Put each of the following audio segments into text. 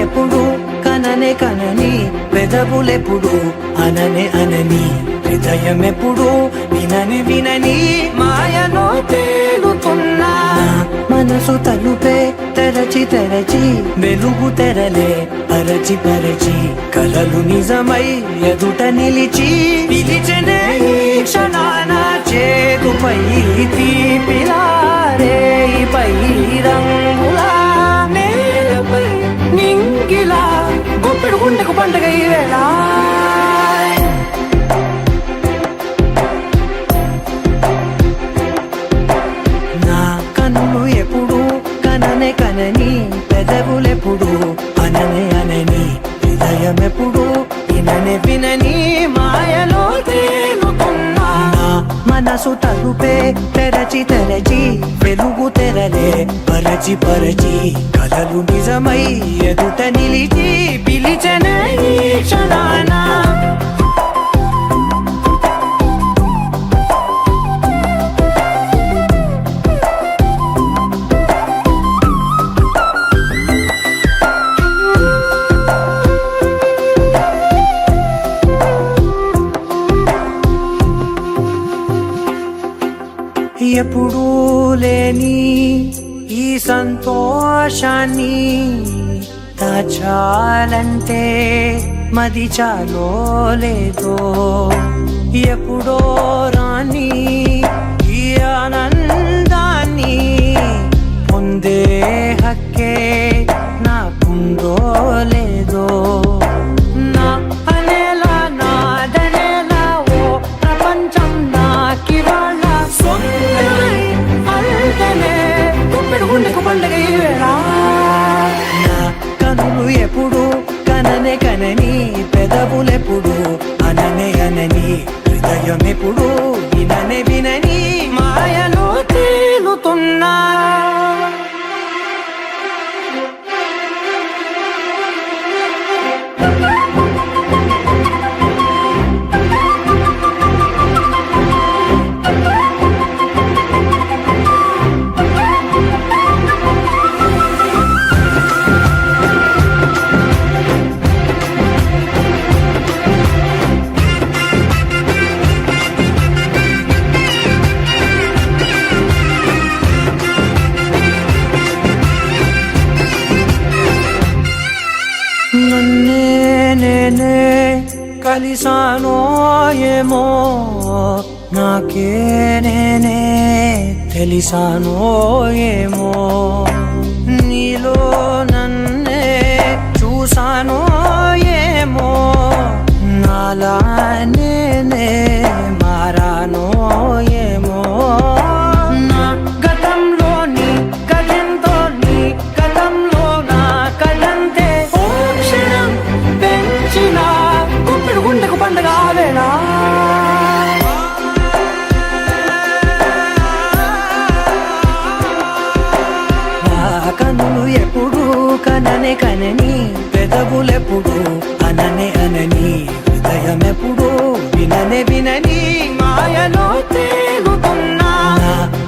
ఎప్పుడు కననే కనని పెదవులెప్పుడు అననే అనని హృదయం ఎప్పుడు వినని వినని మాయలో తేలుతున్నా మనసు తలుపే తెరచి తెరచి వెలుగు తెరలే పరచి పరచి కలలు నిజమై ఎదుట నిలిచి పిలిచెనే ఈ క్షణాన చేతుపై తీపిలారే పై రంగులా నేలపై నింగిలా గుప్పెడు గుండెకు పండగ ఈ వేళ నా కన్నులు ఎప్పుడు కననే కనని పెదవులెప్పుడు అననే అనని హృదయం ఎప్పుడు విననే వినని మాయలో తేలుతున్నా మనసు తలుపే తెరచి తెరచి వెలుగు తెరలే పరచి పరచి కలలు నిజమై ఎదుట నిలిచి పిలిచెనే ఈ క్షణాన ఎప్పుడూ లేని ఈ సంతోషాన్ని దాచాలంటే మది చాలో లేదో ఎప్పుడో రాని ఈ ఆనందాన్ని పొందే హక్కే నాకుందో లేదో నా అనేలా నాదనేలా ఓ ప్రపంచం నాకివాళ్ళ గుండెకు పండగ ఈ వేళ నా కనులు ఎప్పుడు కననే కనని పెదవులెప్పుడు అననే అనని హృదయం ఎప్పుడు విననే వినని మాయలో తేలుతున్నా నన్నే నేనే కలిసానో ఏమో నాకే నేనే తెలిసానో ఏమో నీలో నన్నే చూసానో ఏమో నాలా నేనే మారానో ఏమో నా గతంలోని గతంతో నీ గతంలో నా కదంతే పెంచిన గుప్పెడు గుండెకు పండగ వేళ కన్నులు ఎప్పుడు కననే కనని పెదవులెప్పుడు అననే అనని హృదయం ఎప్పుడు విననే వినని మాయలో తేలుతున్నా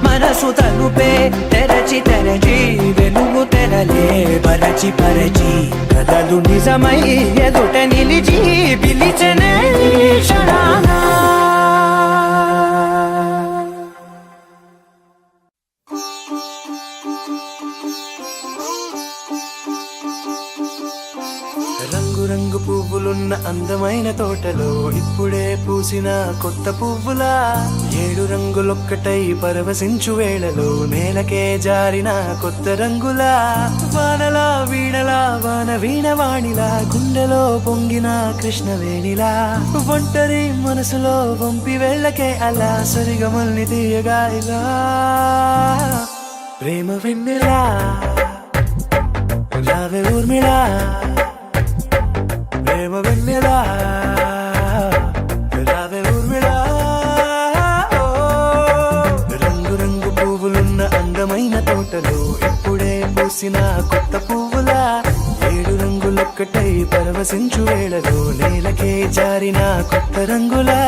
మనసు తలుపే తెరచి తెరచి వెలుగు తెరలే పరచి పరచి కలలు నిజమై ఎదుట నిలిచి పిలిచెనే ఈ క్షణాన రంగు రంగు పువ్వులున్న అందమైన తోటలో ఇప్పుడే పూసిన కొత్త పువ్వులా 7 రంగులొక్కటై పరవశించు వేళలో నేలకే జారిన కొత్త రంగులా వానలా వీణలా వాన వీణవాణిలా గుండెలో పొంగిన కృష్ణవేణిలా ఒంటరి మనసులో వంపి వెళ్ళకే అలా సరిగమల్ని తీయగా ఇలా ప్రేమ వెన్నెలా రావే ఊర్మిళా ప్రేమ వెన్నెలా రావే ఊర్మిళా రంగు రంగు పువ్వులున్న అందమైన తోటలో ఇప్పుడే పూసిన కొత్త పువ్వులా 7 రంగులొక్కటై పరవశించు వేళలో నేలకే జారిన కొత్త రంగులా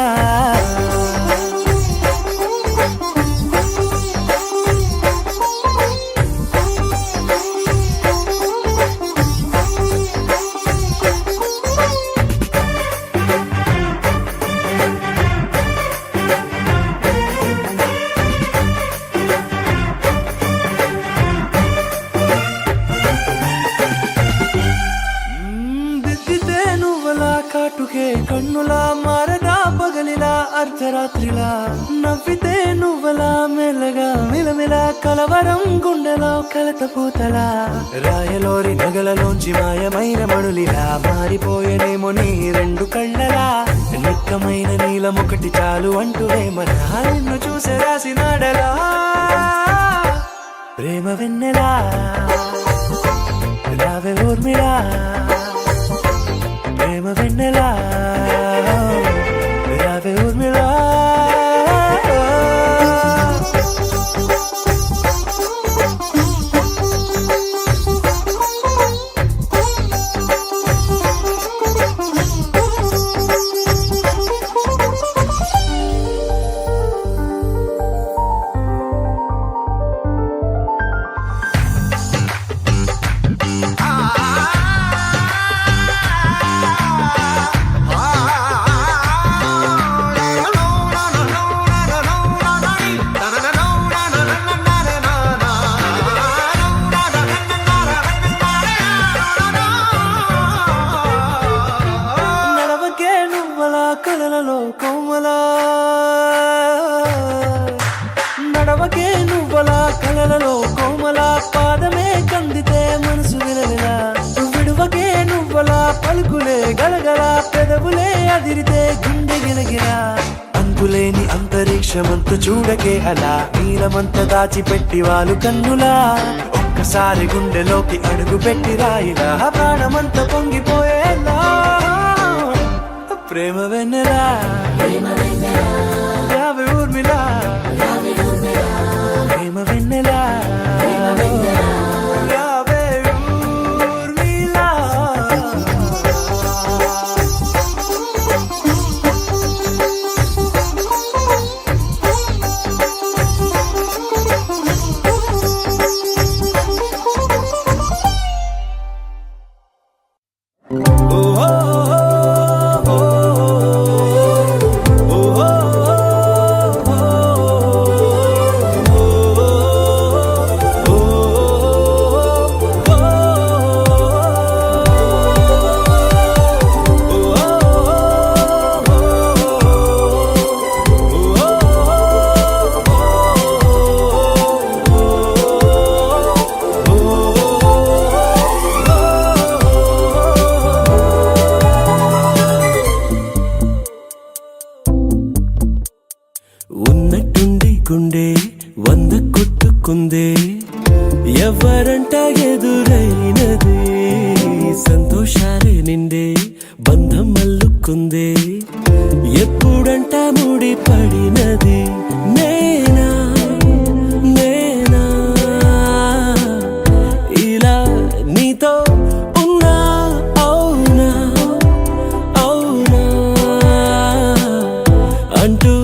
అర్ధరాత్రిలా నవ్వితే నువ్వలా మెల్లగా మిలమిల కలవరం గుండెలో కలత పూతలా రాయలోరి నగలలోంచి మాయమైన మణులిలా మారిపోయేనేమో నీ రెండు కళ్ళలా నిక్కమైన నీలమొకటి చాలు అంటూ వేమనా నిన్ను చూసే రాసినాడలా ప్రేమ వెన్నెలా రావే ఊర్మిళా ప్రేమ వెన్నెలా రావే ఊర్మిళా కలలలో కోమలా నడవకే నువ్వలా కలలలో కోమలా పాదమే కందితే మనసు విలవిలా విడువకే నువ్వలా పలుకులే గలగల పెదవులే అదిరితే గుండె గిలగిలా అంతులేని అంతరిక్షమంత చూడకే అలా నీలమంత దాచిపెట్టి వాళ్ళు కన్నులా ఒక్కసారి గుండెలోకి అడుగు పెట్టి రాయిలా ప్రాణమంత పొంగిపోయేలా ప్రేమ వెన్నెలా రావే ఊర్మిళా ప్రేమ వెన్నెలా రావే ఊర్మిళా ఉన్నట్టుండి గుండె 100 కొట్టుకుందే ఎవరంట ఎదురైనది సంతోషాలే నిండే బంధం అల్లుకుందే ఎప్పుడంట ముడి పడినది నేనా నేనా ఇలా నీతో ఉన్నా అవునా అవునా అంటూ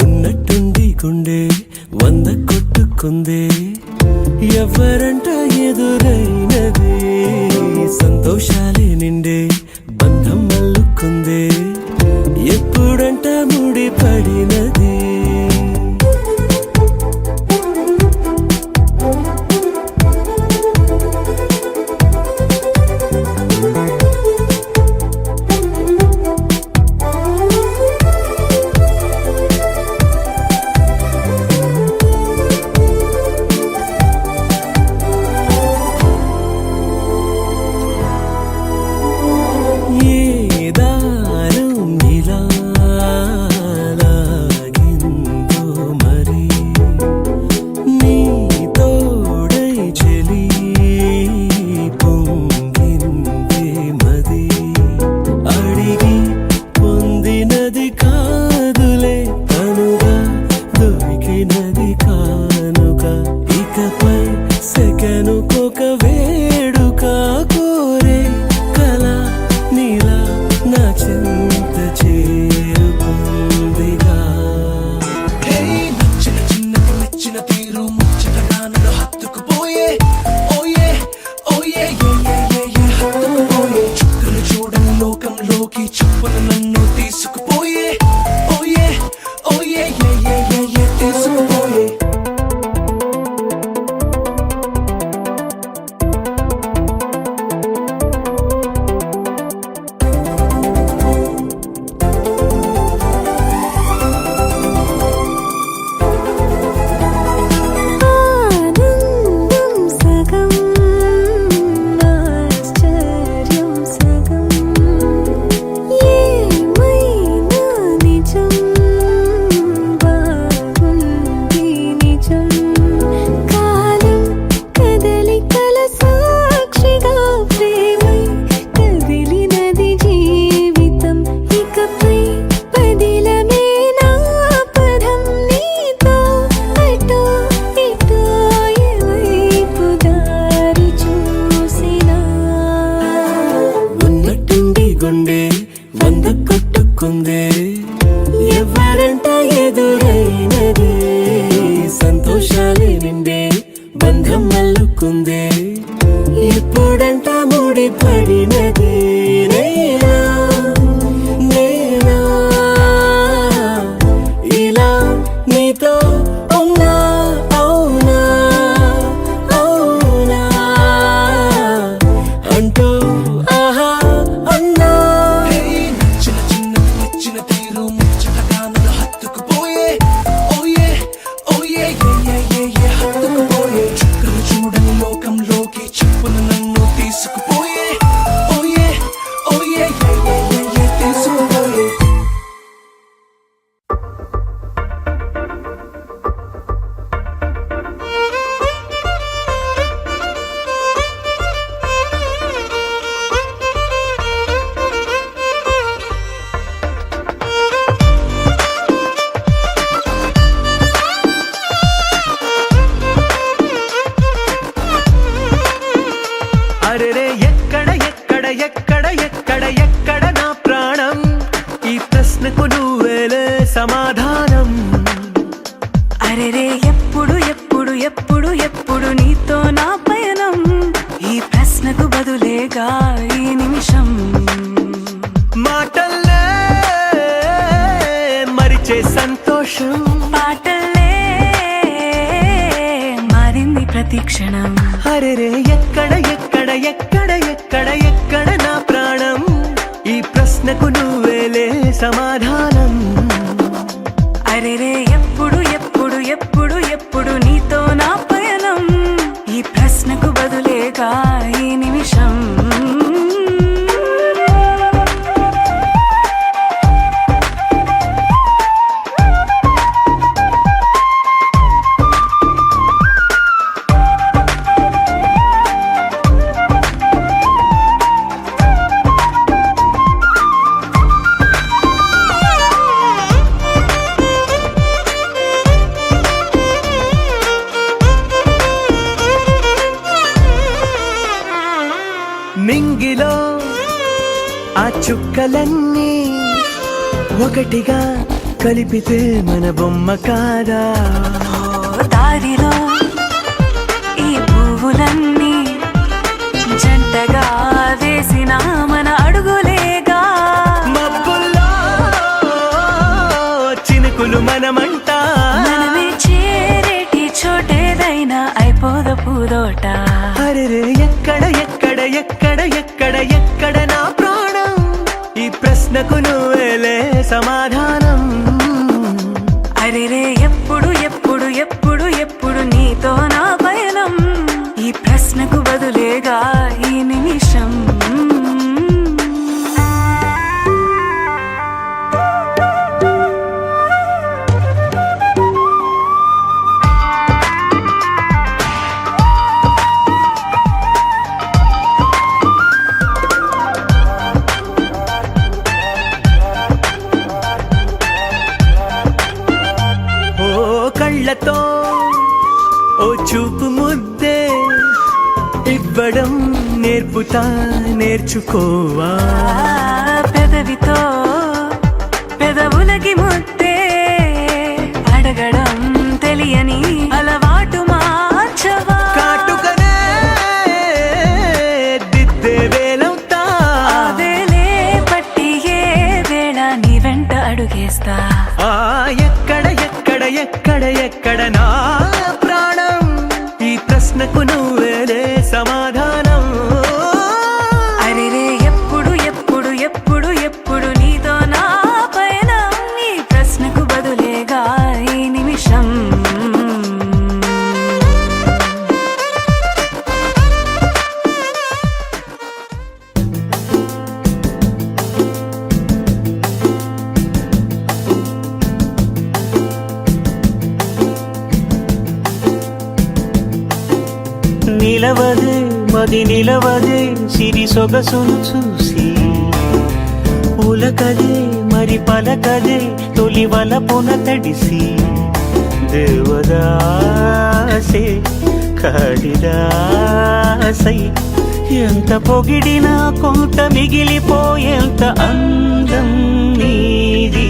ఉన్నట్టుండి గుండె 100 కొట్టుకుందే ఎవరంట ఎదురైనది సంతోషాలే నిండే బంధం అల్లుకుందే ఎప్పుడంట ముడి పడినది అరెరే ఎప్పుడు ఎప్పుడు ఎప్పుడు ఎప్పుడు నీతో నా పయనం, ఈ ప్రశ్నకు బదులేగా ఈ నిమిషం. మాటల్లే మరిచే సంతోషం, పాటల్లే మారింది ప్రతి క్షణం. అరెరే ఎక్కడ ఎక్కడ ఎక్కడ ఎక్కడ ఎక్కడ నా ప్రాణం, ఈ ప్రశ్నకు నువ్వేలే సమాధానం. అరెరే ఎప్పుడు ఎప్పుడు ఎప్పుడు ఎప్పుడు నీతో నా పయనం, ఈ ప్రశ్నకు బదులేగా ఈ నిమిషం. మింగిలో ఆ చుక్కలన్నీ ఒకటిగా కలిపితే మన బొమ్మ కాదా. దారిలో ఈ పువ్వులన్నీ జంటగా వేసిన మన అడుగులేగా. మబ్బుల్లో చినుకులు మనమంట, మనమే చేరేటి చోటేదైనా అయిపోద పూదోట. అరెరే ఎక్కడ ఎక్కడ ఎక్కడ ఎక్కడ ఎక్కడ నా ప్రాణం, ఈ ప్రశ్నకు నువ్వేలే సమాధానం. అరెరే ఎప్పుడు ఎప్పుడు ఎప్పుడు ఎప్పుడు నీతో నా పయనం, ఈ ప్రశ్నకు బదులేగా ఈ నిమిషం. కళ్ళతో ఓ చూపు ముద్దే ఇవ్వడం నేర్పుతా, నేర్చుకోవా. పెదవితో పెదవులకి ముద్దే అడగడం తెలియని అలవాటు మార్చవా. కాటుకనే దిద్దే వేలవుతా, ఆ వేలే పట్టి ఏ వేళ నీ వెంట అడుగేస్తా. ఎక్కడ ఎక్కడ ఎక్కడ ఎక్కడ నా ప్రాణం, ఈ ప్రశ్నకు నువ్వేలే సమాధానం. అరెరే ఎప్పుడు ఎప్పుడు ఎప్పుడు ఎప్పుడు నీతో నా పయనం, ఈ ప్రశ్నకు బదులేగా ఈ నిమిషం. నిలవదే మది నిలవదే సిరి సొగసును చూసి, ఉలకదే మరి పలకదే తొలి వలపున తడిసి. దేవదాసే కాళిదాసై ఎంత పొగిడినా కొంత మిగిలిపోయేంత అందం నీది.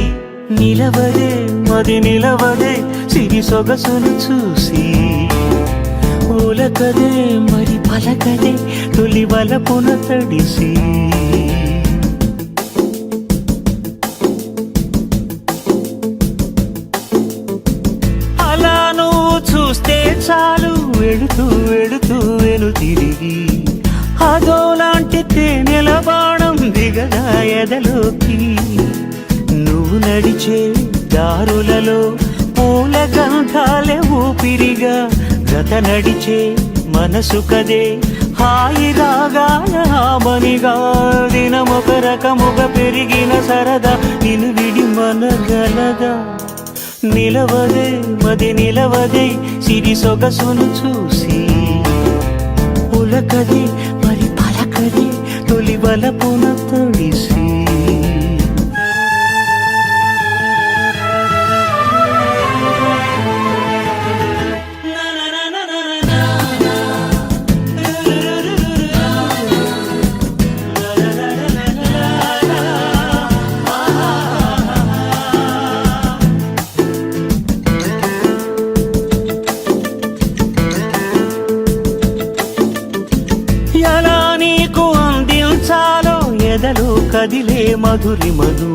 నిలవదే మది నిలవదే సిరి సొగసును చూసి, ఉలకదే మరి పలకదే తొలి వలపున తడిసి. అలా నువ్వు చూస్తే చాలు వెళుతూ వెళుతూ వెను తిరిగి, అదోలాంటి తేనెల బాణం దిగదా ఎదలోకి. నువ్వు నడిచే దారులలో పూల గంధాలే ఊపిరిగా, జత నడిచే మనసు కదే హాయి రాగాల హామనిగా. దినమొక రకముగా పెరిగిన సరదా నిన్ను విడి మనగలదా. నిలవదే మది నిలవదే సిరి సొగసును చూసి, ఉలకదే మరి పలకదే తొలి వలపున తడిసి. కదిలే మధురిమను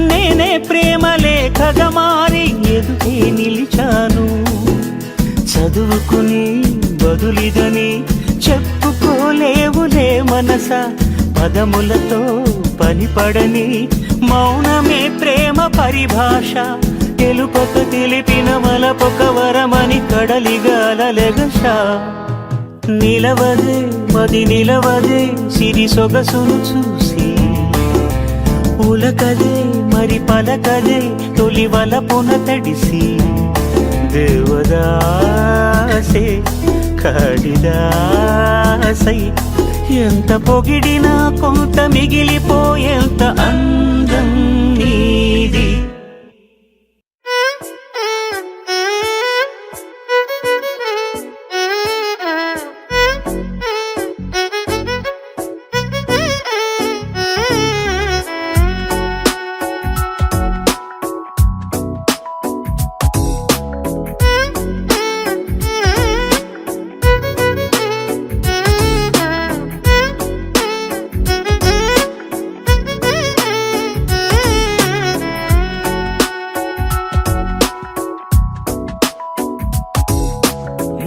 నేనే ప్రేమ లేఖగా మారి ఎదుటే నిలిచాను చదువుకుని బదులిదని చెప్పుకోలేవులే మనస పదములతో పనిపడని మౌనమే ప్రేమ పరిభాష తెలుపక తెలిపిన వలపొక వరమని కడలిగాలెగష నిలవదే మది నిలవదే సిరి సొగసును చూసి ఉలకదే మరి పలకదే తొలి వలపున తడిసి దేవదాసే కాళిదాసై ఎంత పొగిడినా కొంత మిగిలిపోయేంత అందం నీది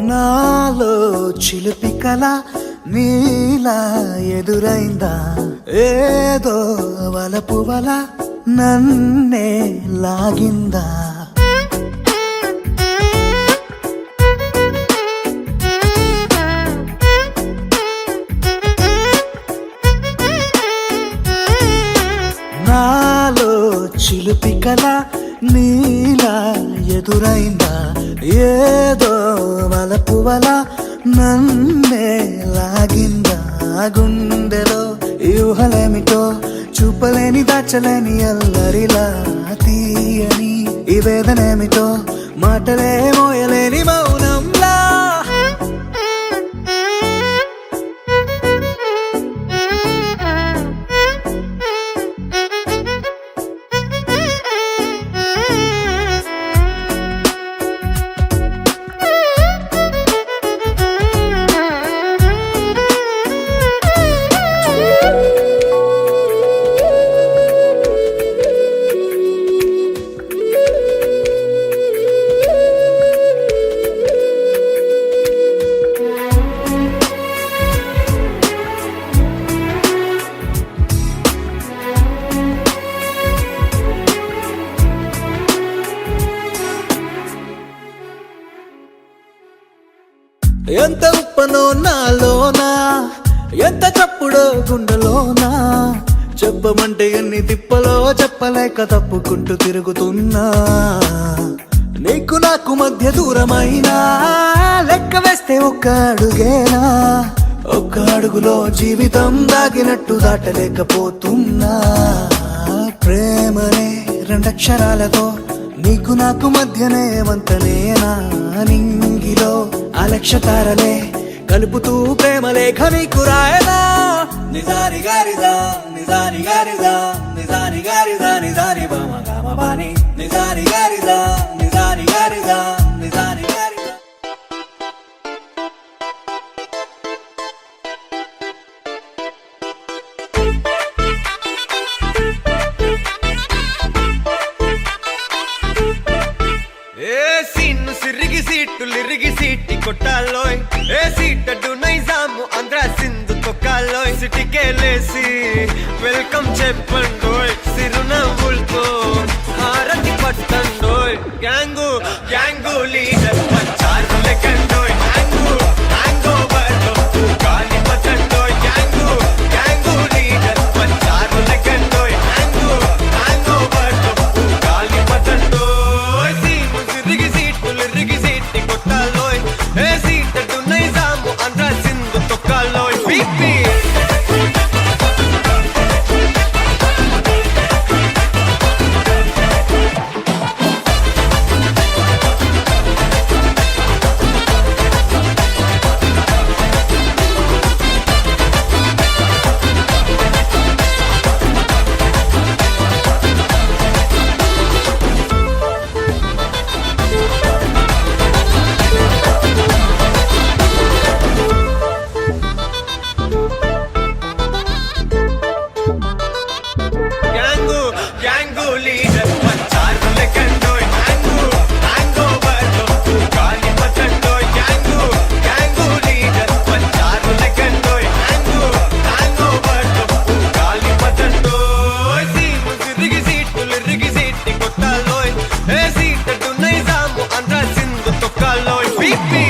నాలో చిలిపి కల నీలా ఎదురైందా ఏదో వలపు వల నన్నే లాగిందా నాలో చిలిపి కల నీలా ఎదురైందా ఏదో వలపు వల నన్నే లాగిందా గుండెలో ఊహలేమిటో చూపలేని దాచలేని అల్లరిలా తీయని ఈ వేదనేమిటో మాటలే మోయలేని మౌనంలా ఎంత ఉప్పనో నాలోనా ఎంత చప్పుడో గుండెలోనా చెప్పమంటే ఎన్ని తిప్పలో చెప్పలేక తప్పుకుంటూ తిరుగుతున్నా నీకు నాకు మధ్య దూరమైనా లెక్క వేస్తే ఒక్క అడుగేనా ఒక్క అడుగులో జీవితం దాగినట్టు దాటలేకపోతున్నా ప్రేమనే రెండక్షరాలతో నీకు నాకు మధ్యనే వంతనేనా నింగిలో అలక్షతారలే కలుపుతూ ప్రేమ లేఖ నీకు రాయనా నిజాని గారిదా నిజాని గారిదా నిజాని గారిదా నిజాని బామ గామ బాని నిజాని గారిదా నిజాని గారిదా నిజాని గారిదా సిరిగి సీట్టులిరిగి సీటి కొట్టాలోయ్ ఏ సీటడు నైజాము ఆంధ్ర సింధు తొక్కాలోయ్ సిటికేలేసి వెల్కమ్ చెప్పండోయ్ సిరునవ్వులతో హారతి పట్టండోయ్ గ్యాంగు గ్యాంగు లీడర్ పంచారు లెక్కండోయ్ గ్యాంగు గ్యాంగో బర్లో గాలి పట్టండోయ్ గ్యాంగు గ్యాంగు లీడర్ పంచారు లెక్కండోయ్ గ్యాంగు గ్యాంగో బర్లో గాలి పట్టండోయ్ సిరిగి సీట్టులిరిగి సీటి కొట్టాలోయ్ ఏ సీటడు నైజాము ఆంధ్ర సింధు తొక్కాలోయ్ బీపీ తొక్కాలో బీపీ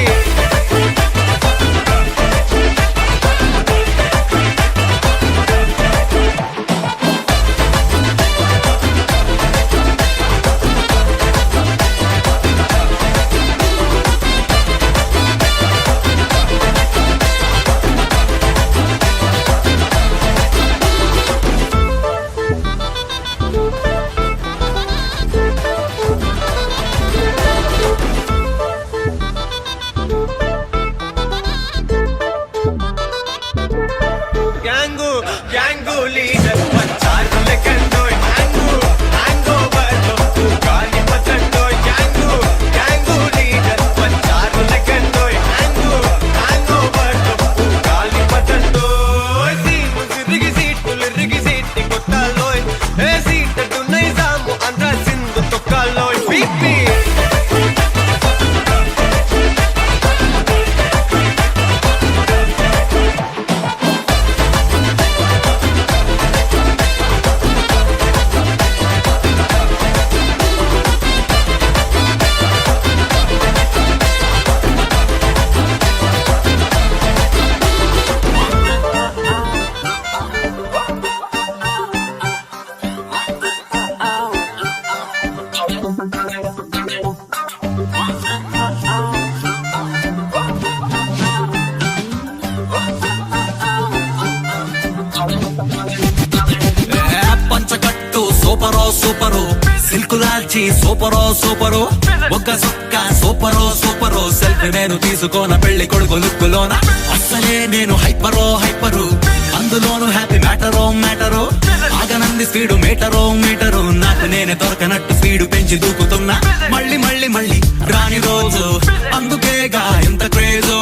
గ్యాంగు లీడర్ పంచారు లెక్కండోయ్ హ్యాంగు ఓవర్లో గాలి పచ్చండోయ్ గ్యాంగు లీడర్ పంచారు లెక్కండోయ్ హ్యాంగు ఓవర్లో గాలి పచ్చండోయ్ సీటులు ఇరిగి సీటి కొట్టాలోయ్ ఏ సీటు నైజాము ఆంధ్ర సింధు తొక్కాలోయ్ బీపీ పంచకట్టు సూపరో సూపరు సిల్కులాల్చి సూపరో ఒక్క సొక్క సూపరో సెల్ఫీ నేను తీసుకోన పెళ్లి కొడుకు లుక్కులోన అస్సలే నేను హైపరు అందులోను హ్యాపీ మ్యాటరో ఆగనంది స్పీడు మీటరు నాకు నేనే దొరకనట్టు స్పీడు పెంచి దూకుతున్నా మళ్ళీ రాని రోజు అందుకేగా ఇంత క్రేజో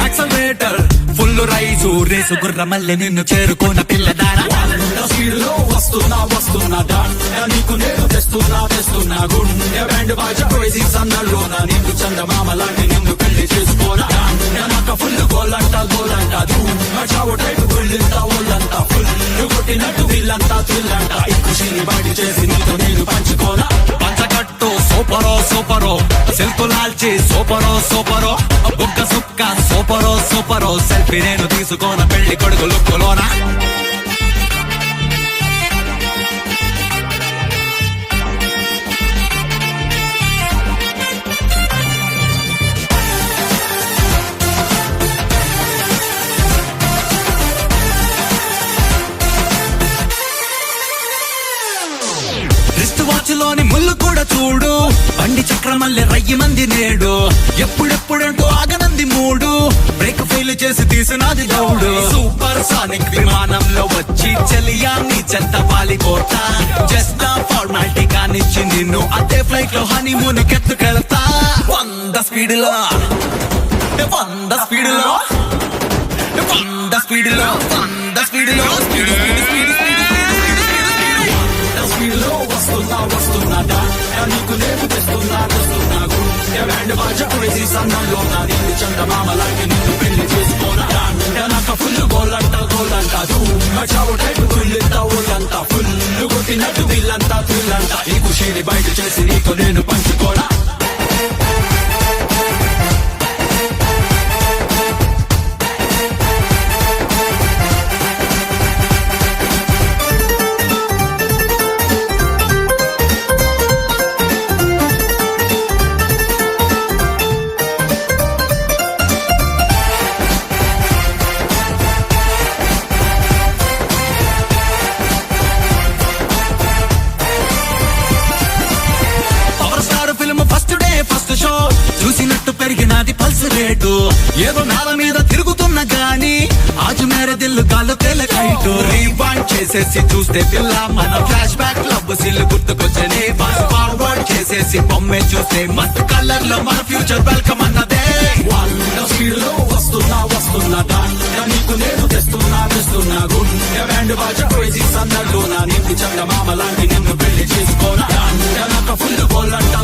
యాక్సలరేటర్ ఫుల్ రైజు రేసు గుర్ర మల్లె నిన్ను చేరుకున్న పిల్లదారా స్పీడులో వస్తున్నా నీకు నేను తెస్తున్నా గుండె బ్యాండ్ బాజా క్రేజీ సన్నల్లోన నిన్ను చందమామ లాంటి నిన్ను పెళ్లి చేసుకోనా నాకు ఫుల్ గోలంట చావు టైపు గుళ్ళంతా ఒళ్ళంతా ఫుల్ కొట్టినట్టు వీళ్ళంతా థ్రిల్లంట ఈ ఖుషిని బయట చేసి నీతో నేను పంచుకోనా పంచకట్టు సూపరో సిల్కులాల్చి సూపరో బుక్క సుక్క సూపరో సెల్ఫీ నేను తీసుకోన పెళ్లి కొడుకు లుక్కులోనా వాచ్లోని ముళ్ళు కూడా చూడు బండి చక్రమల్లె రయ్యి మంది నేడు ఎప్పుడెప్పుడంటూ ఆగనంది మూడు బ్రేక్ ఫెయిల్ చేసి తీసినది దౌడు సూపర్ సానిక్ విమానంలో వచ్చి చలియాన్ని చెత్త వాలిపోతా జస్ట్ ఫార్మాలిటీ కానిచ్చి నిన్ను అదే ఫ్లైట్ లో హనీమూన్ కెత్తుకెళ్తా 100 స్పీడ్లో వస్తున్నా నీకు నేను తెస్తున్నా గుండె బ్యాండ్ బాజా క్రేజీ సన్నల్లోన నిన్ను చందమామ లాంటి నిన్ను పెళ్లి చేసుకోనా నాకు ఫుల్ గోలంట చావు టైపు గుళ్ళంతా ఒళ్ళంతా ఫుల్ కొట్టినట్టు వీళ్ళంతా థ్రిల్లంట ఈ ఖుషిని బయట చేసి నీకు నేను పంచుకోనా చూసినట్టు పెరిగినది పల్స్ రేటు ఏదో నాల మీద తిరుగుతున్న గాని ఆజు మేరే దిల్లు గాల్లో తేలకైటు రీవాండ్ చేసేసి చూస్తే పిల్ల మన ఫ్లాష్ బ్యాక్ లవ్ సిల్లు గుర్తుకొచ్చని ఫాస్ట్ ఫార్వర్డ్ చేసేసి బొమ్మే చూస్తే మస్తు కలర్ లో మన ఫ్యూచర్ వెల్కమ్ అన్నదే స్పీడ్ లో వస్తున్నా నీకు నేను తెస్తున్నా గుండె బ్యాండ్ బాజా క్రేజీ సన్నల్లోన నిన్ను చందమామ లాంటి నిన్ను పెళ్లి చేసుకోనా నాకు ఫుల్ గోలంట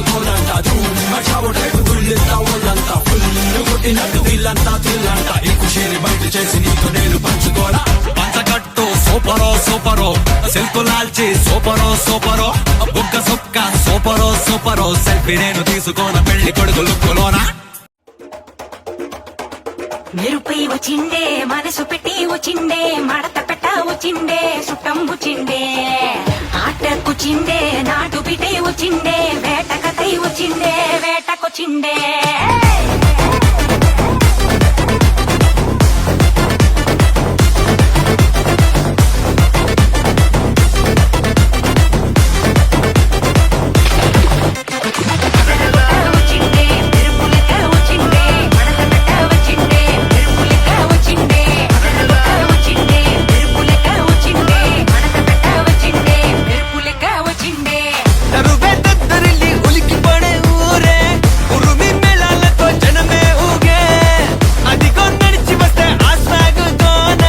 చావు టైపు గుళ్ళంతా ఒళ్ళంతా ఫుల్ కొట్టినట్టు వీళ్ళంతా థ్రిల్లంట ఈ ఖుషిని బయట చేసి నీకు నేను పంచుకోనా పంచకట్టు సూపరో సిల్కులాల్చి సూపరో బుక్క సుక్క సూపరో సెల్ఫీ నేను తీసుకోన పెళ్లి కొడుకు లుక్కులోనా మెరుపై వచ్చిండే మనసు పెట్టి వచ్చిండే మడత పెట్ట వచ్చిండే సుట్టం వచ్చిండే ఆటకొచ్చిండే నాటు బిడ్డే వచ్చిండే వేట కథై వచ్చిండే వేటకొచ్చిండే నరువే దద్దరిల్లి ఉలికి పడే ఊరే ఉరుమి మేళాలతో జనమే ఊగే అదిగో నడిచి వస్తే ఆ సాగుతోన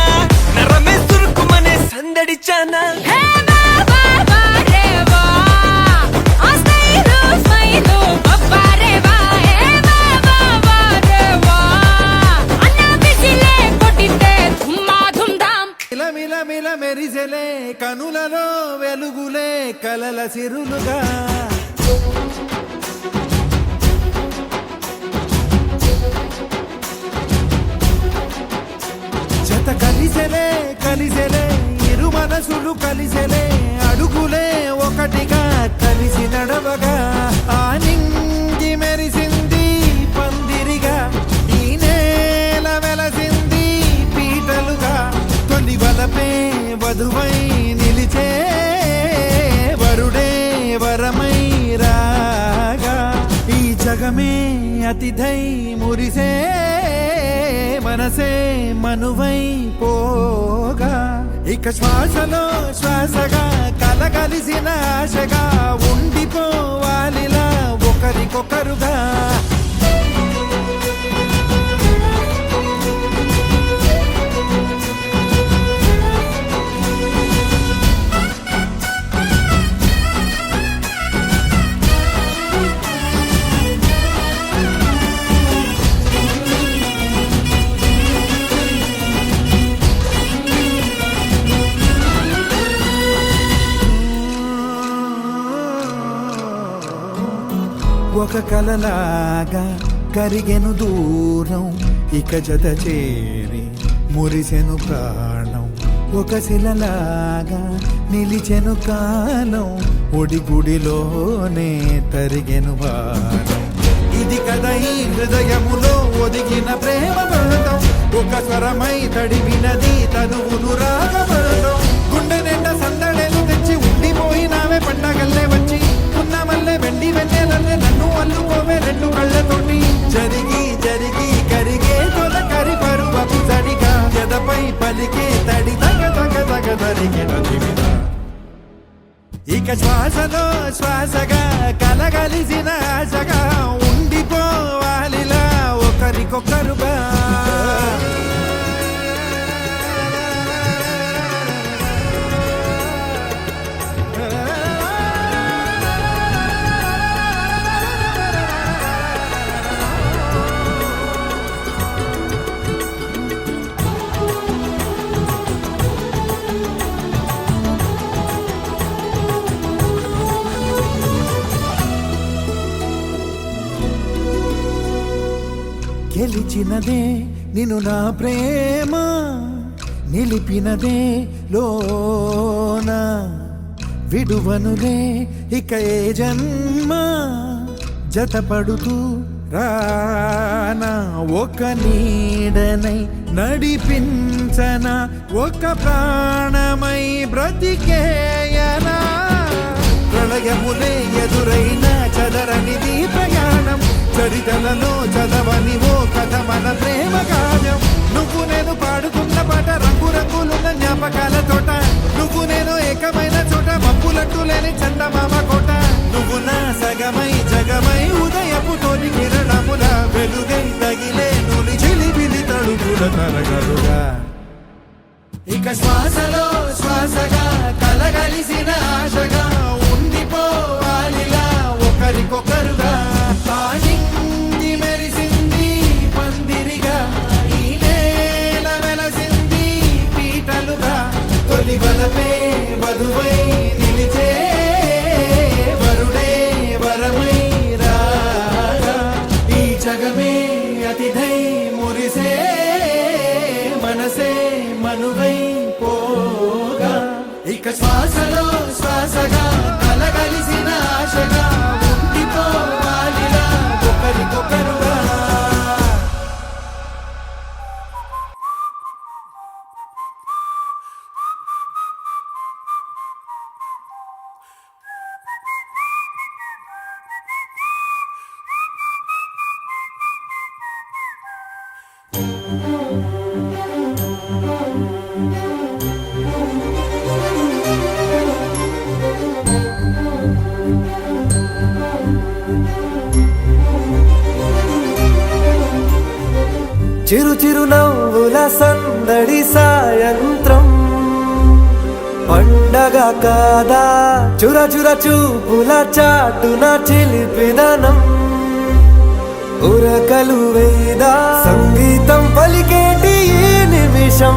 నరమే సురుకుమనే సందడిచానా మిలమిల మెరిసెలే కనులలో వెలుగులే కలల సిరులుగా జత కలిసెలే ఇరు మనసులు కలిసెలే అడుగులే ఒకటిగా కలిసి నడవగా ఆ నింగి మెరిసింది పందిరిగా ఈ నేల వెలసింది పీటలుగా తొలి వలపే వధువై నిలిచే వరుడే వరమై రాగా ఈ జగమే అతిథై మురిసే మనసే మనువై పోగా ఇక శ్వాసలో శ్వాసగా కలగలిసిన ఆశగా ఉండిపోవాలిలా ఒకరికొకరుగా ఒక కలలాగా కరిగెను దూరం ఇక జత చేరి మురిసెను ప్రాణం ఒక శిలలాగా నిలిచెను కాలం ఒడిగుడిలోనే తరిగెను భారం ఇది కదా ఈ హృదయములో ఒదిగిన ప్రేమ బంధం ఒక స్వరమై తడివినది తనువును రాగబడటం గుండె నిండా సందడేలు తెచ్చి ఉండిపోయినావే పండగల్లే వచ్చి ఉన్న మల్లె వెండి వెన్నెలల్లే నన్ను అల్లుకోవే రెండు కళ్ళతోటి జరిగి జరిగి కరిగే తొలకరి పరువపు తడిగా ఎదపై పలికే తడి తగ తగ తగ తరిగిన దివిన ఇక శ్వాసలో శ్వాసగా కలగలిసిన ఆశగా ఉండిపోవాలిలా ఒకరికొకరుగా గెలిచినదే నిన్ను నా ప్రేమ నిలిపినదే లోన విడువనులే ఇక ఏ జన్మ జతపడుతూ రానా ఒక నీడనై నడిపించనా ఒక ప్రాణమై బ్రతికేయనా ప్రళయములే ఎదురైన చదరనిది ప్రయాణం చరితలలో చదవని ఓ కథ మన ప్రేమ గానం నువ్వు నేను పాడుకున్న పాట రంగు రంగులున్న జ్ఞాపకాల తోట నువ్వు నేను ఏకమైన చోట మబ్బులట్టు లేని చందమామ కోట నువ్వు నా సగమై జగమై ఉదయపు తోటి కిరణముల వెలుగై తగిలే నులి చిలిబిలి తడుగుల తరగలుగా ఇక శ్వాసలో శ్వాసగా కలగలిసిన ఆశగా ఉండిపోవాలిలా ఒకరికొకరుగా నింగి మెరిసింది పందిరిగా ఈ నేల వెలసింది పీటలుగా తొలి వలపే వధువై నిలిచే వరుడే వరమై రాగా ఈ జగమే అతిథై మురిసే మనువైపోగా ఇక శ్వాసలో శ్వాసగా కలగలిసిన ఆశగా ఉండిపోవాలిలా ఒకరికొకరుగా. చిరు చిరు నవ్వుల సందడి సాయంత్రం పండగ కాదా చుర చుర చూపుల చాటున చిలిపిదనం ఉరకలు వేదా సంగీతం పలికేటి ఈ నిమిషం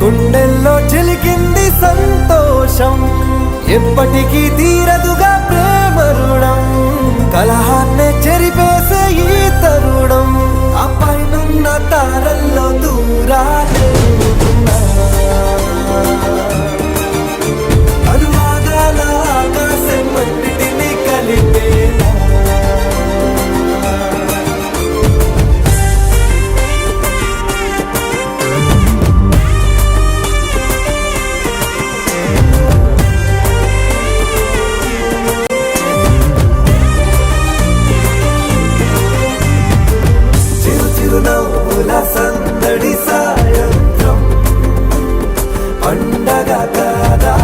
గుండెల్లో చిలికింది సంతోషం ఎప్పటికీ తీరదుగా ప్రేమ రుణం కలహాన్నే చెరిపేసే ఈ తరుణం ఆ పైనున్న తారల్లో దూరాలే ఉన్నా. అనువాదాల ఆకాశం అన్నిటినీ కలిపేలా చిరునవ్వుల సందడి సాయంత్రం పండగ కాదా.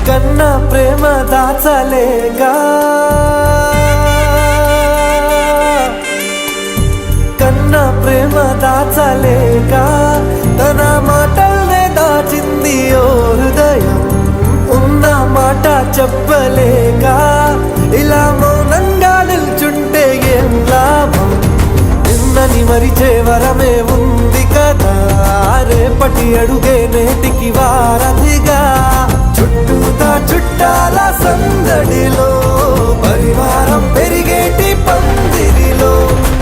కన్నా ప్రేమ దాచలేగా కన్నా ప్రేమ దాచలేగా తన మాటల్నే దాచింది ఓ హృదయం ఉన్న మాట చెప్పలేక ఇలా మౌనంగా నిల్చుంటే ఏం లాభం నిన్నని మరిచే వరమే ఉంది కదా రేపటి అడుగే నేటికి వారధిగా చుట్టూతా చుట్టాల సందడిలో పరివారం పెరిగేటి పందిరిలో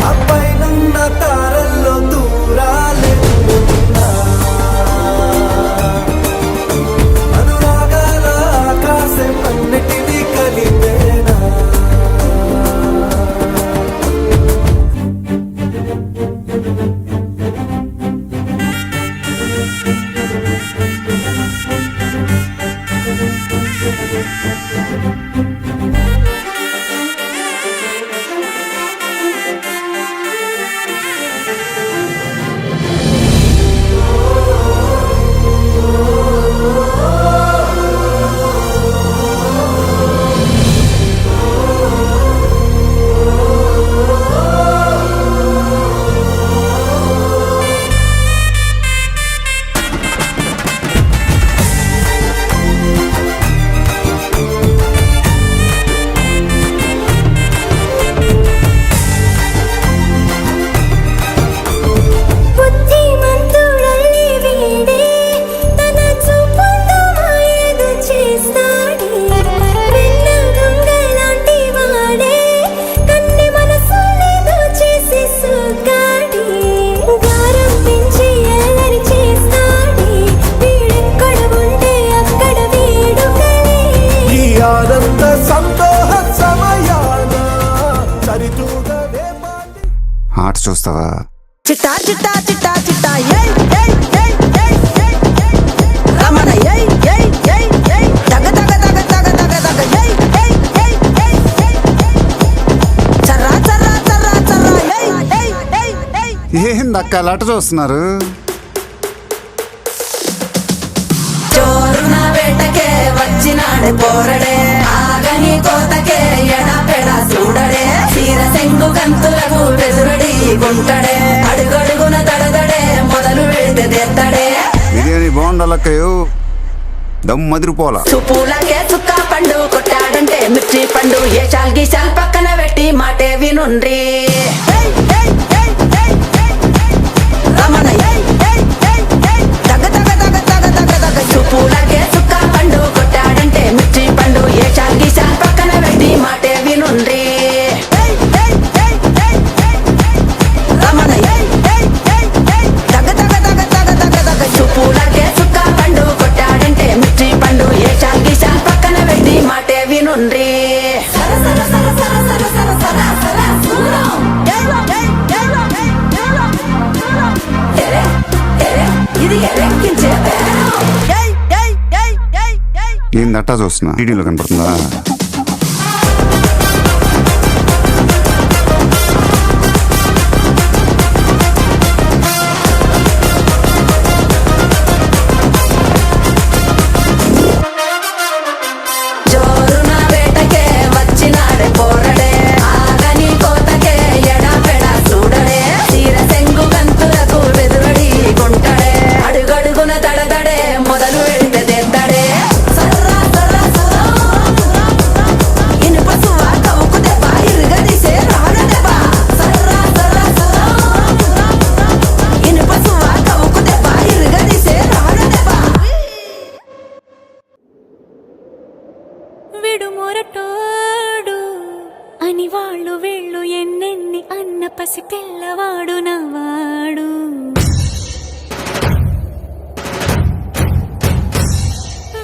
అప్పైనున్న తారల్లో దూరాలెన్నున్నా అనురాగాల ఆకాశం అన్నిటినీ కలిపేనా. ఆట చూస్తావా? చిట్టా చిట్టా చిట్టా చిట్టా ఏయ్ ఏయ్ ఏయ్ ఏయ్ ఏయ్ రమణ ఏయ్ ఏయ్ ఏయ్ ఏయ్ దగ దగ దగ దగ దగ దగ ఏయ్ ఏయ్ ఏయ్ ఏయ్ ఏయ్ చర్రా చర్రా చర్రా చర్రా ఏయ్ ఏయ్ ఏయ్ ఏయ్ ఏందక్క అట చూస్తున్నారు? చోరున వేటకే వచ్చినాడే పోరడే ఆగని కోతకే ఎడపెడా చూడడే తీర సెంగు గంతులకు బెదురడి గుంటడే అడుగడుగున తడదడే మొదలు వెళితే తెత్తడే. బిర్యానీ బాగుందా? చూడాలక్కయ్యో దమ్మదిరిపోలా చూపులకే చుక్క పండు కొట్టాడంటే మిర్చి పండు ఏ చాల్ గీసాల్ పక్కన పెట్టి మాటే వినుండ్రి రమణ తగ తగ తగ తగ తగ తగ చూపులకే చుక్క పండు కొట్టాడంటే మిర్చి పండు ఏ చాల్ గీసాల్ పక్కన పెట్టి మాటే వినుండ్రి రమణ తగ తగ తగ తగ తగ తగ చూపులకే చుక్క పండు కొట్టాడంటే మిర్చి పండు ఏ చాల్ గీసాల్ పక్కన పెట్టి మాటే వినుండ్రి ఇది ఎరెక్కించే ఏందట్టా చూస్తున్నా వీడియోలో కనపడుతుందా జోరున వేటకే వచ్చినాడే పోరడే ఆగని కోతకే ఎడపెడ చూడడే తీర సెంగు గంతులకు వెదురడి గుంటడే అడుగడుగున దడదడే మొదలు వెడితే తెద్దడే సర్రా సర్రా సర్రా ఇనుప సువ కవుకు దెబ్బ ఇరుగదిసే రాడ దెబ్బ సర్రా సర్రా సర్రా ఇనుప సువ కవుకు దెబ్బ ఇరుగదిసే రాడ దెబ్బ విడు మొరటోడు అని వాళ్ళు వీళ్ళు ఎన్నెన్ని అన్న పసి పిల్లవాడు నవాడు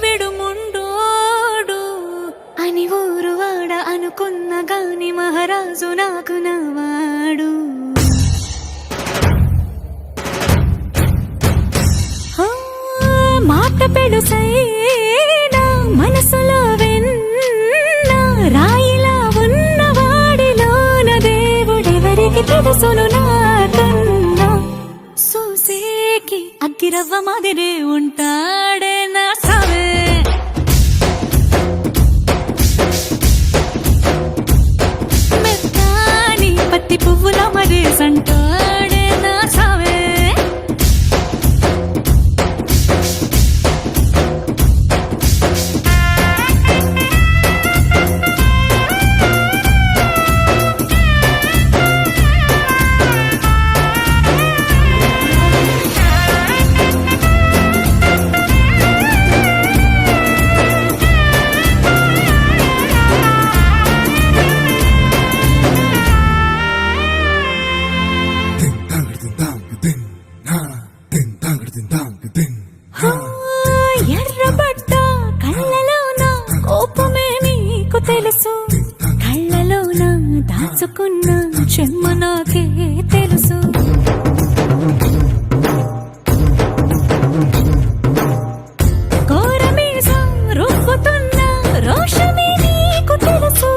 విడు ముండోడు అని ఊరు వాడ అనుకున్న గాని మహారాజు నాకు నవాడు ఆ, మాట పెడుసైనా మనసులో వెన్న రాయిలా ఉన్నవాడిలోన దేవుడెవరికి తెలుసును నాకన్నా సూసేకి అగ్గిరవ్వ మాదిరి ఉంటాడే నా సావే మెత్తాని పత్తి పువ్వుల మరి సంటాడే నా సావే ఎర్రబడ్డ కళ్ళలోన కోపమే నీకు తెలుసు కళ్ళలోన దాచుకున్న చెమ్మ నాకే తెలుసు కోరమీసం రుబ్బుతున్న రోషమే నీకు తెలుసు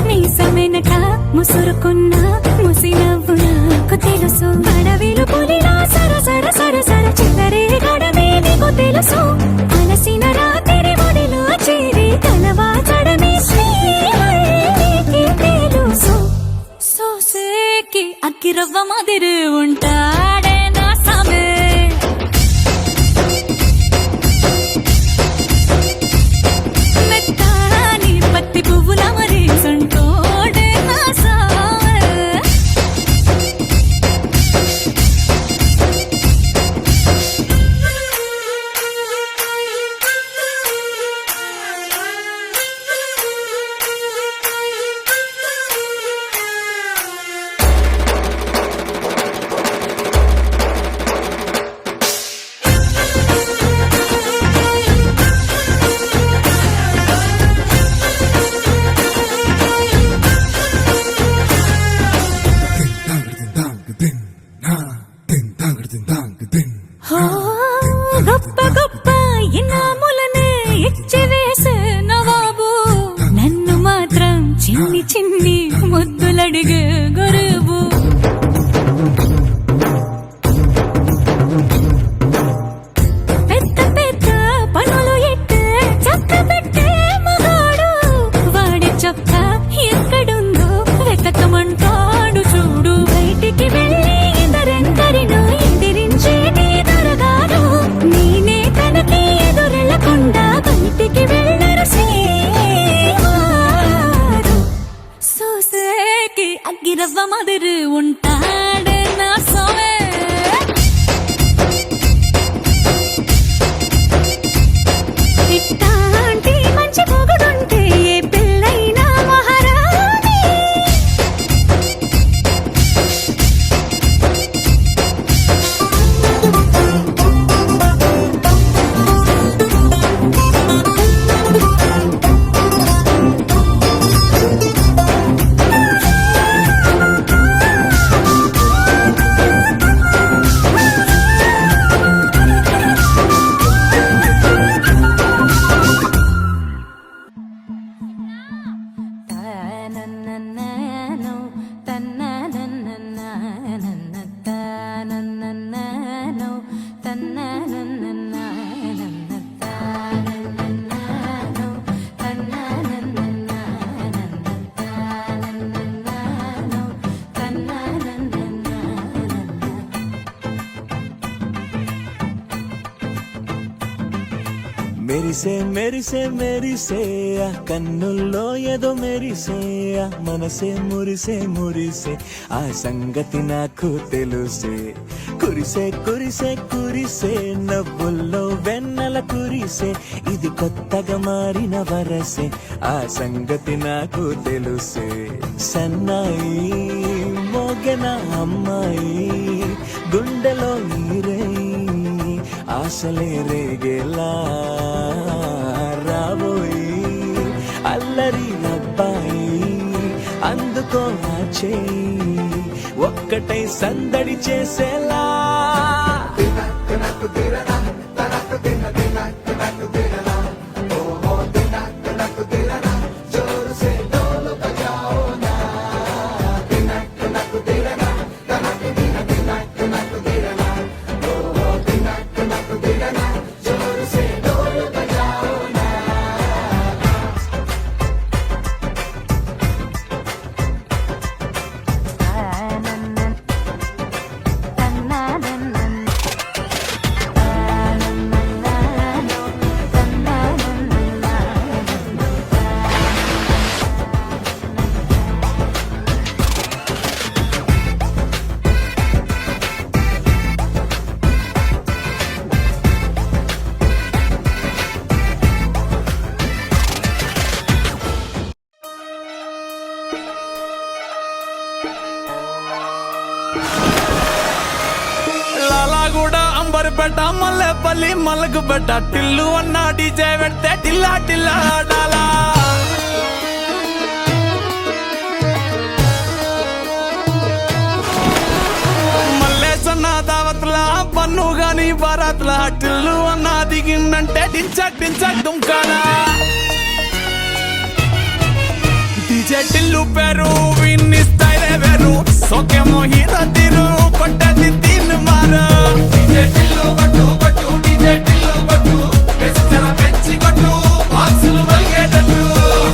మీసమెనక ముసురుకున్న ముసినవ్వు నాకు తెలుసు అడవిలు పులిలా సర సర సర సర చిల్లరే గడమే నీకు తెలుసు అలసిన రాత్రి ఒడిలో చేరి కలవాచడమే శ్రీహరికి తెలుసు సోసేకి అగ్గిరవ్వ మాదిరి ఉంటాడే నా సామే మెత్తాని పత్తి పువ్వుల మరి సంటోడే నా సామే హో, గొప్ప గొప్ప ఇనాములనే ఇచ్చి వేసే నవాబు నన్ను మాత్రం చిన్ని చిన్ని ముద్దులడిగే గరుబు పెద్ద పెద్ద పనులు ఎట్టే చక్క పెట్టే మగాడు వాడి చొక్క ఎక్కడుందో వెతకమంటాడు చూడు బయటికి వెళ్ళి ఇద్దరెంత మెరిసే మెరిసే మెరిసే ఆ కన్నుల్లో ఏదో మెరిసే ఆ మనసే మురిసే మురిసే ఆ సంగతి నాకు తెలుసే కురిసే కురిసే కురిసే నవ్వుల్లో వెన్నెల కురిసే ఇది కొత్తగా మారిన వరసే ఆ సంగతి నాకు తెలుసే సన్నాయి మోగెన అమ్మాయి గుండెలో ఈరే ఆశలే రేగేలా రాబోయి అల్లరి అబ్బాయి అందుకో ఆ చేయి ఒక్కటై సందడి చేసేలా లాలాగూడ అంబర్పేట మల్లెపల్లి మలకుపేట టిల్లు అన్న డీజే పెడితే టిల్లా టిల్లా ఆడాలా మల్లేసన్న దావత్లా పన్ను గాని బారాత్లా టిల్లు అన్న దిగిందంటే టించక్ టించక్ దుంకాలా డీజే టిల్లు పేరు విన్ని స్టైలే వేరు సోకేమో హీరో తీరు కొట్టది తీన్ మారు డీజే టిల్లు కొట్టు కొట్టు డీజే టిల్లు కొట్టు పెంచర పెంచి కొట్టు బాక్సులు మలిగేటట్టు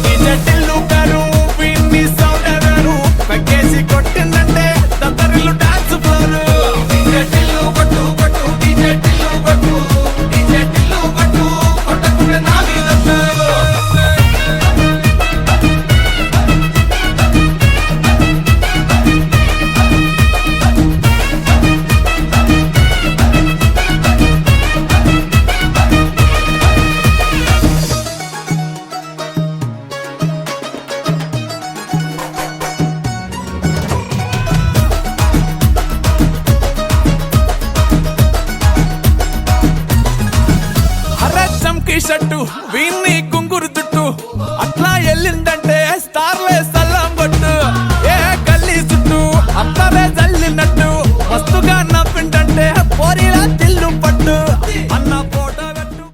డీజే టిల్లు పేరు విన్ని సౌండే వేరు పెక్కేసి కొట్టిందంటే దత్తరిల్లు డాన్స్ ఫ్లోరు డీజే టిల్లు కొట్టు కొట్టు డీజే టిల్లు కొట్టు డీజే టిల్లు కొట్టు కొట్టకుంటే నా మీద షట్టు వీన్ని కుంగురు తుట్టు అట్లా వెళ్ళిందంటే స్టార్లే సల్లం కొట్టు ఏ గల్లీ చుట్టూ అత్తరే జల్లినట్టు మస్తుగా నవ్విందంటే పోరిలా తిల్లు పట్టు అన్న ఫోటో పెట్టు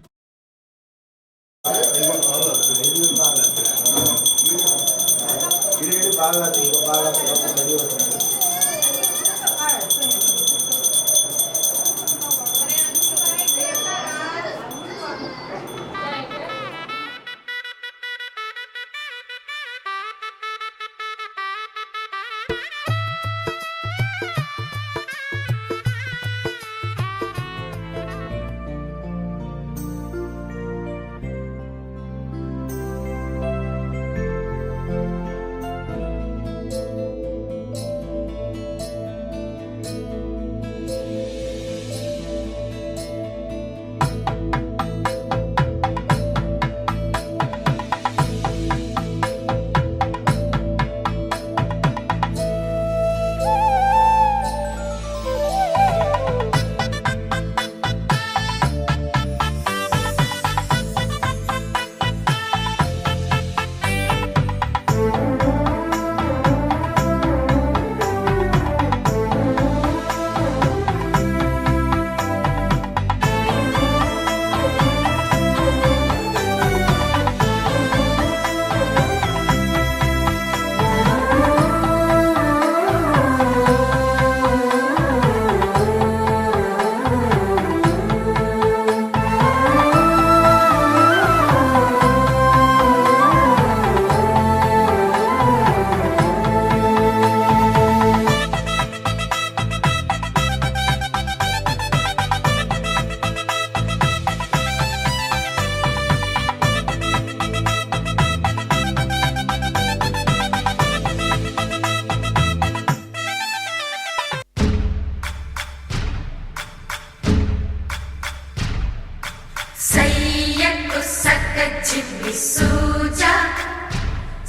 చిమ్మి సూజా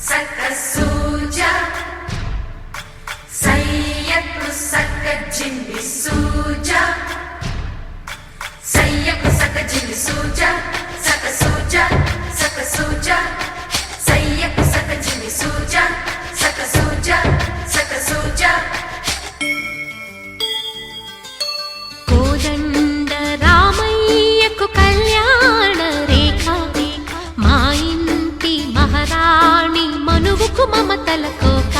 సక సూజా సయ్యకు సక జిమ్మి సూజా సయ్యకు సక జిమ్మి సూజా సక సూజా సక సూజా సయ్యకు సక జిమ్మి సూజా సక సూజా సక సూజా కోదండ రామయ్యకు కళ్యాణ రేఖ మా ఇంటి మహారాణి మనువుకు మమతల కోక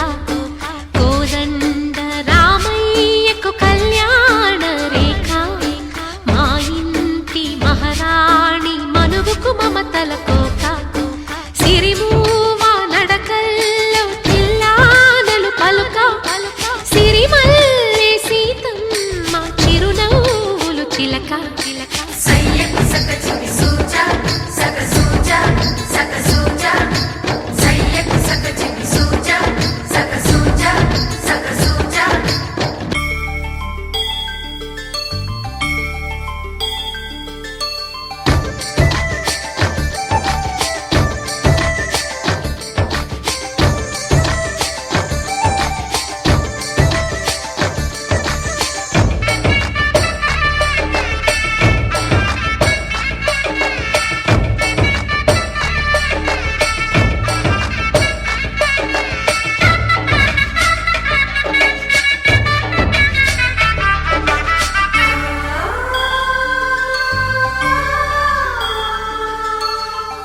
కోదండ రామయ్యకు కళ్యాణ రేఖ మా ఇంటి మహారాణి మనువుకు మమతల కోక సిరిమూవ నడకల్లో తిల్లానలు పలుక సిరిమల్లె సీతమ్మ చిరునవ్వులు చిలక సయ్యకు సక జిమ్మి సూజా సక సూజా సక సూజా సయ్యకు సక జిమ్మి సూజా సక సూజా సక సూజా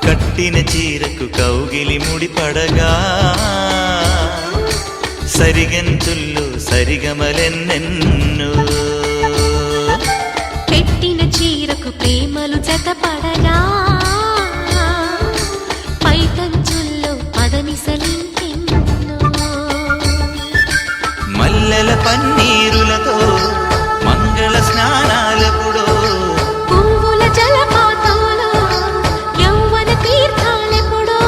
కట్టిన చీరకు కౌగిలి ముడిపడగా సరిగంతుల్లో సరిగమలెన్నెన్నో పెట్టిన చీరకు ప్రేమలు జతపడగా పైకంచుల్లో పదనిసలింకెన్నో మల్లెల పన్నీరులతో మంగళ స్నానాలెప్పుడో పువ్వుల జలపాతంలో యౌవన తీర్థాలెప్పుడో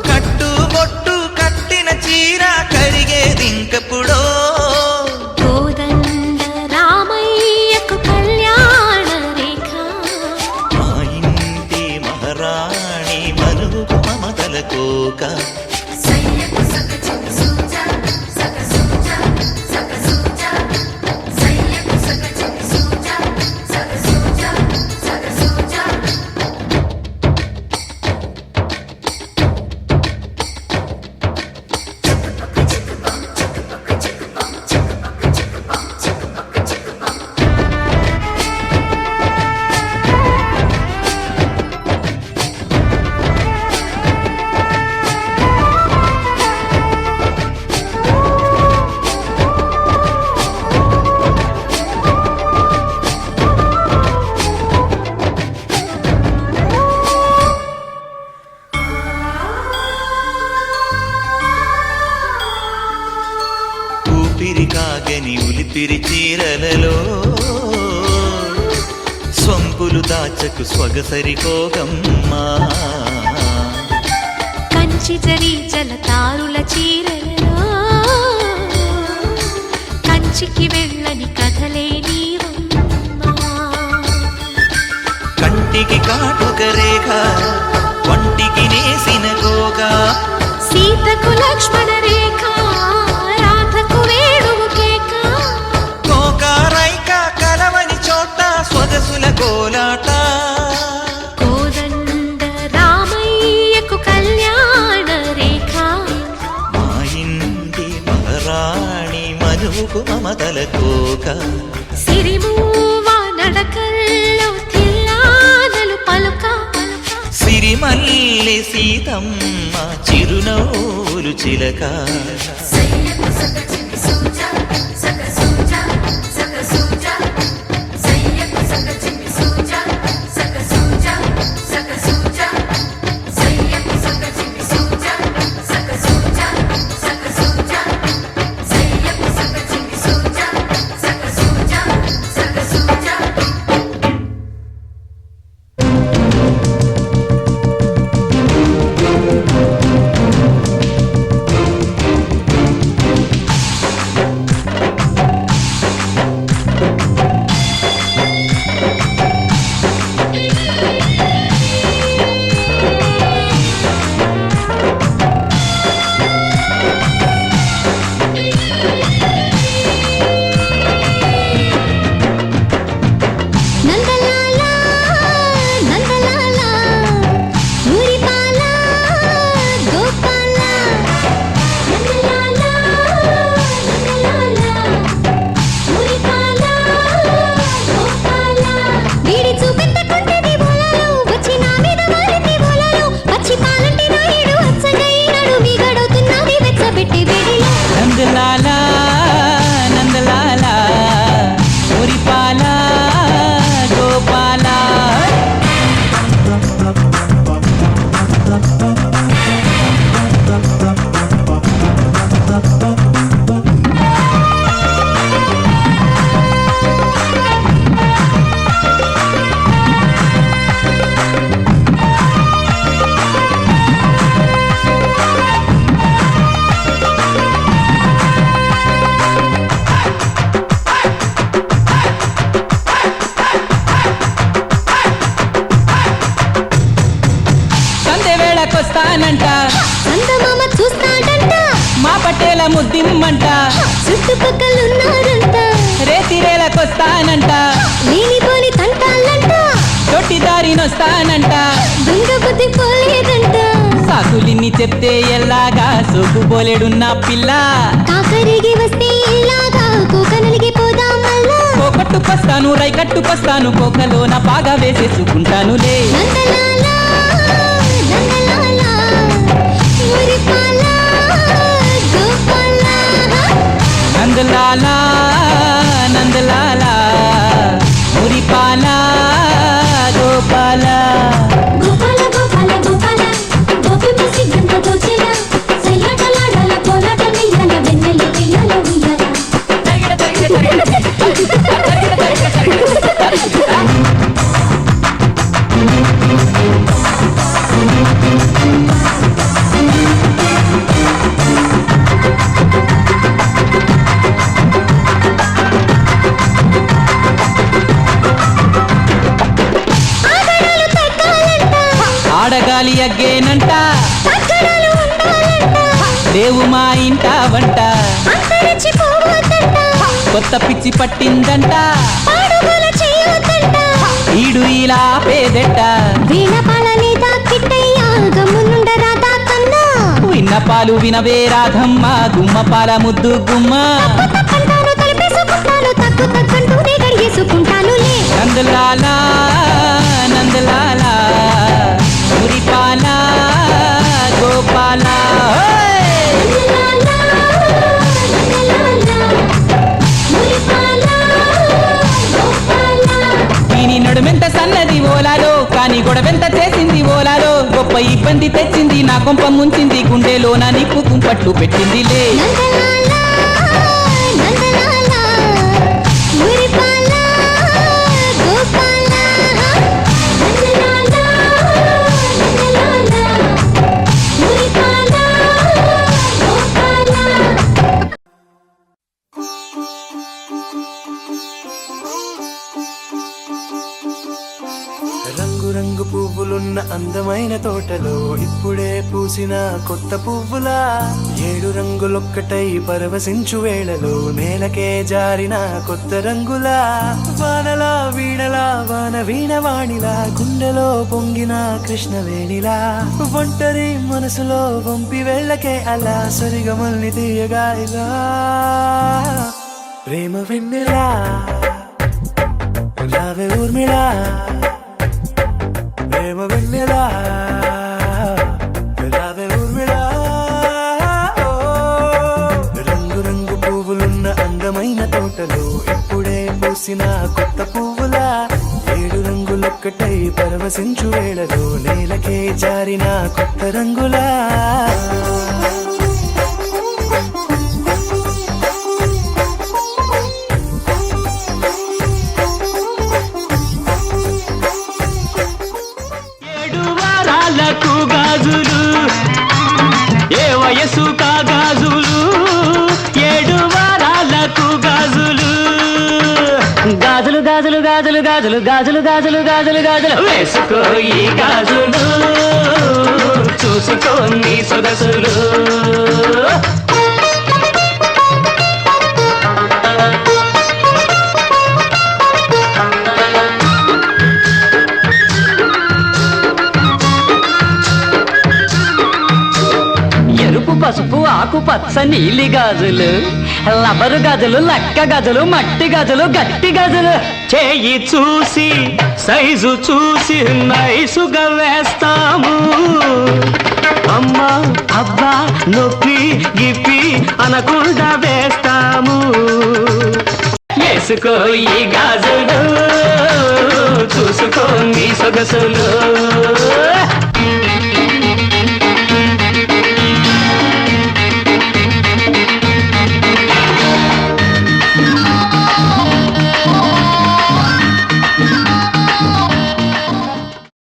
కట్టుబొట్టు కట్టిన చీర కరిగేదింకప్పుడో కోదండ రామయ్యకు కళ్యాణ రేఖ మా ఇంటి మహారాణి మనువుకు మమతల కోక సయ్యకు సక జిమ్మి సూజా సక సూజా సక సూజా సయ్యకు సక జిమ్మి సూజా సక సూజా సక సూజా ఊపిరి కాగని ఉలిపిరి చీరలలో స్వంపులు దాచకు స్వగసరి కోగమ్మా కంచి జరి జలతారుల చీరలలో కంచికి వెళ్ళని కథలే నీవమ్మా కంటికి కాటుక రేఖ వంటికి నేసిన కోగా సీతకు లక్ష్మణ రేఖ రాధకు వేణువు కేక కోకారైక కలవని చోట స్వగసుల కోలాట కోదండ రామయ్యకు కళ్యాణ రేఖ మా ఇంటి మహారాణి మనువుకు మమతల కోక సిరిమూవ నడకల్లో తిల్లానలు పలుక సిరిమల్లె సీతమ్మ చిరునవ్వులు చిలక సయ్యకు సక జిమ్మి సూజా సక సూజా సక సూజా సయ్యకు సక జిమ్మి సూజా సక సూజా సక సూజా సయ్యకు సక జిమ్మి సూజా సక సూజా సక సూజా సయ్యకు సక జిమ్మి సూజా సక సూజా సక సూజా వస్తానంట, చందమామ చూస్తాడంట, మా పటేల ముద్దిమ్మంట, చుట్టుపక్కలున్నారంట, రేతిరేలకొస్తానంట, లేనిపోని తంటాలంట, తొట్టిదారినొస్తానంట, దొంగ బుద్ధి పోలేదంట, సాకులిన్ని చెప్తే ఎల్లాగా సోకుపోలేడున్న పిల్ల, కాకరిగి వస్తే ఇలాగా కోక నలిగి పోదాం మళ్ళా, కోకట్టుకొస్తాను రై కట్టుకొస్తాను కోకలోన బాగా వేసేసుకుంటానులే. నందలాల నందలాల మురిపాల గోపాల, నందలాల నందలాల మురిపాల గోపాల. గోపాల గోపాల గోపాల గోపి ముసి గంట దోచెల, సయ్యాటలాడాల కోలాట వెయ్యాల వెన్నెల వెయ్యాల ఉయ్యాల. ఆగడాలు తగ్గాలంట, ఆడగాలి అగ్గేనంట, అక్కడాలు ఉండాలంట, దేవు మా ఇంట వంట, అంతరించిపోవద్దంట, కొత్త పిచ్చి పట్టిందంట, పాడుగోల చేయొద్దంట, ఈడు ఇలా పేదెట్ట, వీణ పాలనేదా కిట్టయ్య గమ్మునుండరాదా కన్నా, విన్నపాలు వినవే రాధమ్మ, గుమ్మ పాల ముద్దు గుమ్మ. తప్పంటాను తలిపేసుకుంటాను, తగ్గు తగ్గంటూనే గడిగేసుకుంటానులే. నందలాల నందలాల మురిపాల గోపాల. నందలాల, నందలాల, మురిపాల, గోపాల. దీని నడుమెంత సన్నది ఓలాలో, కానీ గొడవెంత చేసింది ఓలాలో, గొప్ప ఇబ్బంది తెచ్చింది నా కొంప ముంచింది, గుండెలోన నిప్పు కుంపట్లు పెట్టిందిలే. నందలాల, నందలాల, మురిపాల, గోపాల. నందలాల, నందలాల, మురిపాల, గోపాల. రంగు పువ్వులున్న అందమైన తోటలో ఇప్పుడే పూసిన కొత్త పువ్వులా, 7 రంగులొక్కటై పరవశించు వేళలో నేలకే జారిన కొత్త రంగులా, వానలా వీణలా వాన వీణవాణిలా గుండెలో పొంగిన కృష్ణవేణిలా, ఒంటరి మనసులో వంపి వెళ్ళకే అలా సరిగమల్ని తీయగా ఇలా, ప్రేమ వెన్నెలా రావే ఊర్మిళా, ప్రేమ వెన్నెలా రావే ఊర్మిళా. రంగు రంగు పువ్వులున్న అందమైన తోటలో ఇప్పుడే పూసిన కొత్త పువ్వులా, 7 రంగులొక్కటై పరవశించు వేళలో నేలకే జారిన కొత్త రంగులా. గాజులు ఏ వయసు కాగాజులు, 7 వారాలకు గాజులు, గాజులు గాజులు గాజులు గాజులు గాజులు గాజులు గాజులు గాజులు వేసుకో ఈ గాజులు, చూసుకో నీ సొగసులు. పసుపు ఆకుపచ్చ నీలి గాజులు, లబరు గాజులు, లక్క గాజులు, మట్టి గాజులు, గట్టి గాజులు, చేయి చూసి సైజు చూసి నైసుగా వేస్తాము, అమ్మా అబ్బా నొప్పి గిప్పి అనకుండా వేస్తాము, వేసుకో ఈ గాజులు, చూసుకో నీ సొగసులు.